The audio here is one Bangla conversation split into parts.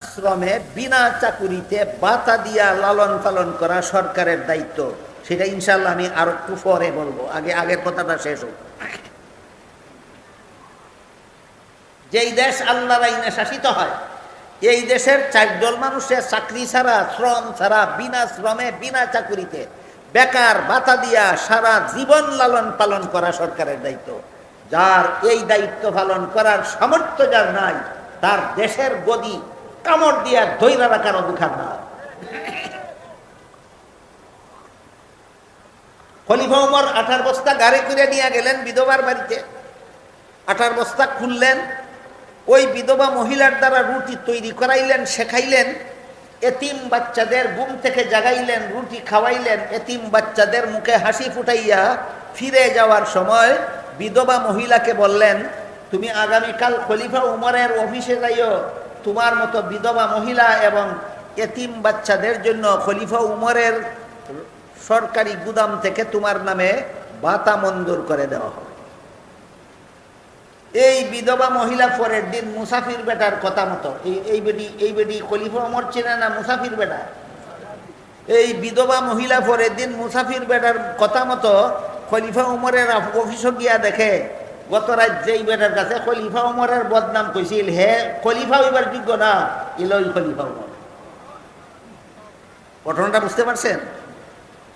শ্রমে বিনা চাকুরিতে বাতা দিয়া লালন পালন করা সরকারের দায়িত্ব। সেটা ইনশাল্লাহ আমি আরো একটু পরে বলবো, আগের কথাটা শেষ হোক। যেই দেশ আল্লাহর আইনে শাসিত হয়, এই দেশের 4 দল মানুষের চাকরি ছাড়া, শ্রম ছাড়া, বিনা শ্রমে বিনা চাকুরিতে বেকার বাতা দিয়া সারা জীবন লালন পালন করা সরকারের দায়িত্ব। যার এই দায়িত্ব পালন করার সামর্থ্য যার নাই, তার দেশের গদি কামড় দিয়া ধৈরা রাখার অধিকার না। খলিফা উমর 18 বস্তা গাড়ি করে নিয়ে গেলেন বিধবার বাড়িতে। 18 বস্তা খুললেন, ওই বিধবা মহিলার দ্বারা রুটি তৈরি করাইলেন, শেখাইলেন। এতিম বাচ্চাদের ঘুম থেকে জাগাইলেন, রুটি খাওয়াইলেন। এতিম বাচ্চাদের মুখে হাসি ফুটাইয়া ফিরে যাওয়ার সময় বিধবা মহিলাকে বললেন, তুমি আগামীকাল খলিফা উমরের অফিসে যাইও, তোমার মতো বিধবা মহিলা এবং এতিম বাচ্চাদের জন্য খলিফা উমরের সরকারি গুদাম থেকে তোমার নামে ভাতা মঞ্জুর করে দেওয়া হবে। এই বিধবা মহিলা পরের দিন মুসাফির বেটার কথা মতো, এই বেটি খলিফা উমর চেনে না, মুসাফির বেটা। এই বিধবা মহিলা পরের দিন মুসাফির বেটার কথা মতো খলিফা উমরের অফিসে গিয়া দেখে, গত রাত যেই বেটার কাছে খলিফা উমরের বদনাম কইছিল, হে খলিফা হইবার যোগ্য না, ইলই খলিফা উমর। ঘটনাটা বুঝতে পারছেন?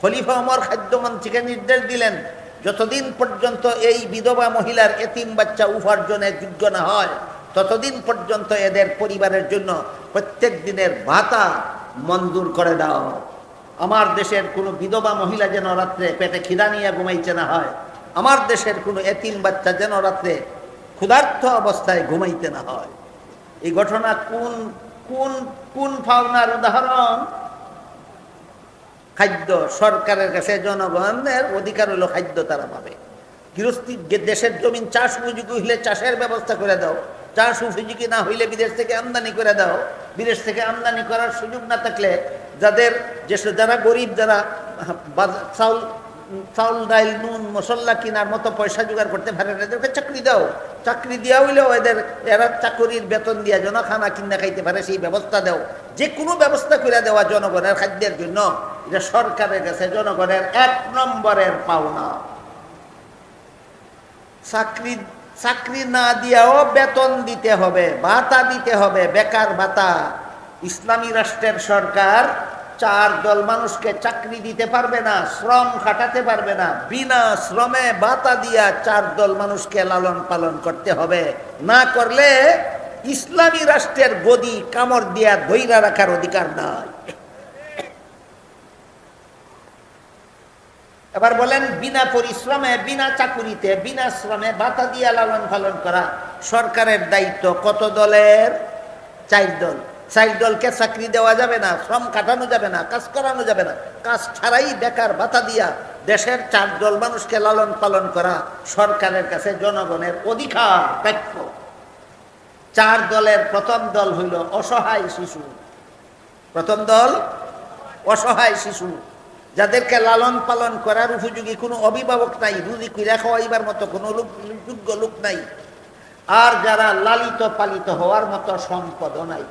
খলিফা উমর খাদ্যমন্ত্রীকে নির্দেশ দিলেন, যতদিন পর্যন্ত এই বিধবা মহিলার এতিম বাচ্চা উপার্জনের যোগ্য না হয়, ততদিন পর্যন্ত এদের পরিবারের জন্য প্রত্যেক দিনের ভাতা মঞ্জুর করে দাও। আমার দেশের কোনো বিধবা মহিলা যেন রাত্রে পেটে খিদা নিয়ে ঘুমাইতে না হয়, আমার দেশের কোনো এতিম বাচ্চা যেন রাত্রে ক্ষুধার্ত অবস্থায় ঘুমাইতে না হয়। এই ঘটনা কোন কোন কোন পাওনার উদাহরণ? খাদ্য। সরকারের কাছে জনগণের অধিকার হলো খাদ্য তারা পাবে। গৃহস্থী দেশের জমিন চাষ উপযোগী হইলে চাষের ব্যবস্থা করে দাও, চাষ উপযোগী না হইলে বিদেশ থেকে আমদানি করে দাও। বিদেশ থেকে আমদানি করার সুযোগ না থাকলে যারা গরিব, যারা চাউল ডাইল নুন মশলা কিনার মতো পয়সা জোগাড় করতে পারে না, এদেরকে চাকরি দাও। চাকরি দেওয়া হইলেও এরা চাকরির বেতন দিয়া যেন খানা কিনা খাইতে পারে সেই ব্যবস্থা দাও। যে কোনো ব্যবস্থা করে দেওয়া জনগণের খাদ্যের জন্য, এটা সরকারের কাছে জনগণের 1 নম্বরের পাওনা। চাকরি না দিয়াও বেতন দিতে হবে, ভাতা দিতে হবে, বেকার ভাতা। ইসলামী রাষ্ট্রের সরকার 4 দল মানুষকে চাকরি দিতে পারবে না, শ্রম খাটাতে পারবে না। বিনা শ্রমে ভাতা দিয়া 4 দল মানুষকে লালন পালন করতে হবে। না করলে ইসলামী রাষ্ট্রের গদি কামড় দিয়া ধইরা রাখার অধিকার নাই। এবার বলেন, বিনা পরিশ্রমে বিনা চাকুরিতে বিনা শ্রমে ভাতা দিয়া লালন পালন করা সরকারের দায়িত্ব। কত দলের? 4 দল। 4 দলকে চাকরি দেওয়া যাবে না, শ্রম কাটানো যাবে না, কাজ করানো যাবে না। কাজ ছাড়াই বেকার ভাতা দিয়া দেশের 4 দল মানুষকে লালন পালন করা সরকারের কাছে জনগণের অধিকার, প্রাপ্য। 4 দলের প্রথম দল হইল অসহায় শিশু। প্রথম দল অসহায় শিশু, যাদেরকে লালন পালন করার উপযোগী কোনো অভিভাবক নাই, রুজি কইরা খাওয়াইবার মতো কোনো যোগ্য লোক নাই, আর যারা লালিত পালিত হওয়ার মতো সম্পদ নাই।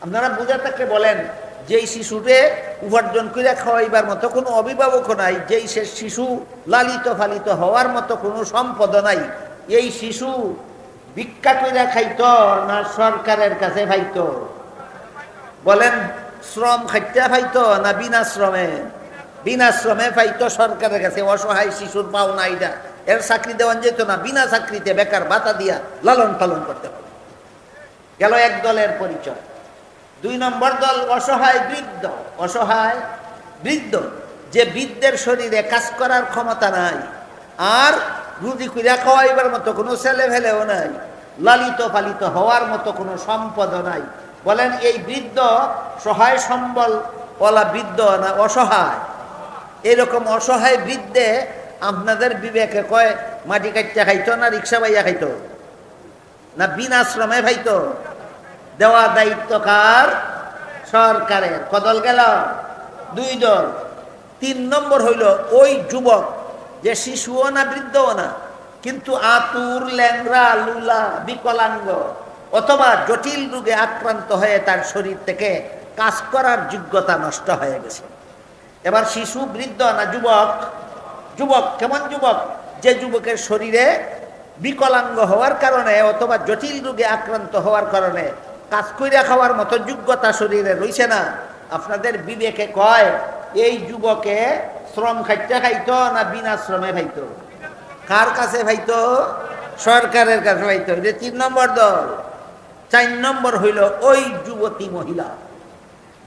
আপনারা বুঝে থাকলে বলেন, যেই শিশুরে উপার্জন কইরা খাওয়াইবার মতো কোনো অভিভাবক নাই, যেই সে শিশু লালিত পালিত হওয়ার মতো কোনো সম্পদ নাই, এই শিশু ভিক্ষা কইরা খাইত না সরকারের কাছে পাইত? বলেন, শ্রম খাইতে পাইত না বিনা শ্রমে? বিনা শ্রমে পাইতো সরকারের কাছে। অসহায় শিশুর পাওনা এটা, এর চাকরি দেওয়ান যেত না, বিনা চাকরিতে বেকার ভাতা দিয়া লালন পালন করতে হবে। গেল 1 দলের পরিচয়। 2 নম্বর দল অসহায় বৃদ্ধ। অসহায় বৃদ্ধ, যে বৃদ্ধের শরীরে কাজ করার ক্ষমতা নাই, আর রুজি কইরা খাওয়াইবার মতো কোনো ছেলে ফেলেও নাই, লালিত পালিত হওয়ার মতো কোনো সম্পদ নাই। বলেন, এই বৃদ্ধ সহায় সম্বল ওলা বৃদ্ধ না অসহায়? এরকম অসহায় বৃদ্ধে আপনাদের বিবেকে কয় মাটি কাটতে খাইতো না রিক্সা বাইয়া খাইতো না বিনা শ্রমে খাইতো? দেওয়া দায়িত্ব কার? সরকারের। কদল গেল? 2 দল। 3 নম্বর হইল ওই যুবক, যে শিশুও না বৃদ্ধও না, কিন্তু আতুর ল্যাংরা লুলা বিকলাঙ্গ, অথবা জটিল রোগে আক্রান্ত হয়ে তার শরীর থেকে কাজ করার যোগ্যতা নষ্ট হয়ে গেছে। এবার শিশু, বৃদ্ধ না যুবক? যুবক। কেমন যুবক? যে যুবকের শরীরে বিকলাঙ্গ হওয়ার কারণে অথবা জটিল রোগে আক্রান্ত হওয়ার কারণে কাজ কইরা খাওয়ার মতো যোগ্যতা শরীরে রইছে না। আপনাদের বিবেকে কয় এই যুবকে শ্রম খাইতে খাইতো না বিনা শ্রমে খাইতো? কার কাছে খাইতো? সরকারের কাছে খাইতো। এটা 3 নম্বর দল। 4 নম্বর হইল ওই যুবতী মহিলা,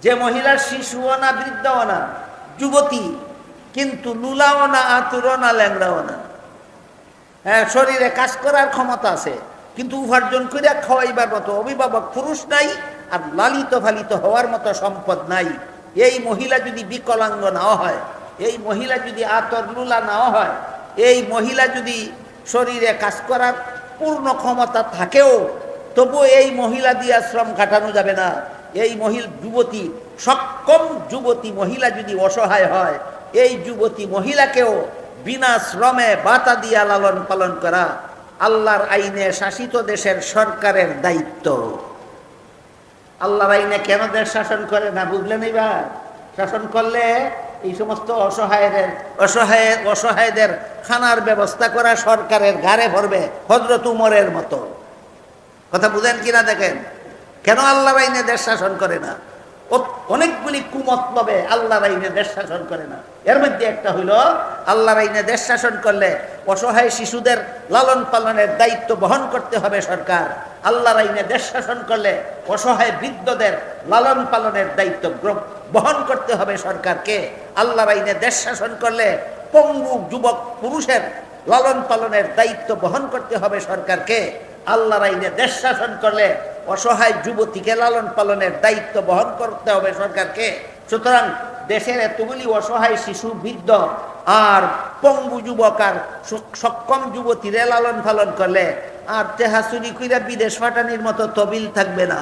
যে মহিলার শিশুও না, বৃদ্ধও না, যুবতী, কিন্তু লুলাও না, আতুরও না, ল্যাংড়াও না। হ্যাঁ, শরীরে কাজ করার ক্ষমতা আছে, কিন্তু উপার্জন করে খাওয়াইবার মতো অভিভাবক পুরুষ নাই, আর লালিত ফালিত হওয়ার মতো সম্পদ নাই। এই মহিলা যদি বিকলাঙ্গ নাও হয়, এই মহিলা যদি আতর লুলা নাও হয়, এই মহিলা যদি শরীরে কাজ করার পূর্ণ ক্ষমতা থাকেও, তবু এই মহিলা দিয়ে শ্রম কাটানো যাবে না। এই যুবতী, সক্ষম যুবতী মহিলা যদি অসহায় হয়, এই যুবতী মহিলাকেও বিনা শ্রমে বাতা দিয়া লালন পালন করা আল্লাহর আইনে শাসিত দেশের সরকারের দায়িত্ব। আল্লাহর আইনে কেন দেশ শাসন করে না বুঝলেন? এবার শাসন করলে এই সমস্ত অসহায়দের খানার ব্যবস্থা করা সরকারের ঘাড়ে ভরবে, হযরত উমরের মতো। কথা বুঝেন কিনা দেখেন, কেন আল্লাহর আইনে দেশ শাসন করে না? অনেকগুলি কুমতলবে আল্লাহর আইনে দেশ শাসন করে না। এর মধ্যে একটা হইল, আল্লাহর আইনে দেশ শাসন করলে অসহায় শিশুদের লালন পালনের দায়িত্ব বহন করতে হবে সরকার। আল্লাহর আইনে দেশ শাসন করলে অসহায় বৃদ্ধদের লালন পালনের দায়িত্ব বহন করতে হবে সরকারকে। আল্লাহর আইনে দেশ শাসন করলে পঙ্গু যুবক পুরুষের লালন পালনের দায়িত্ব বহন করতে হবে সরকারকে। আল্লাহর আইনে দেশ শাসন করলে অসহায় যুবতীকে লালন পালনের দায়িত্ব বহন করতে হবে সরকারকে। সুতরাং দেশের এতগুলি অসহায় শিশু, বৃদ্ধ আর পঙ্গু যুবক আর সক্ষম যুবতীরে লালন পালন করলে আর তেহা চুরি কইরা বিদেশ পাঠানির মতো তবিল থাকবে না।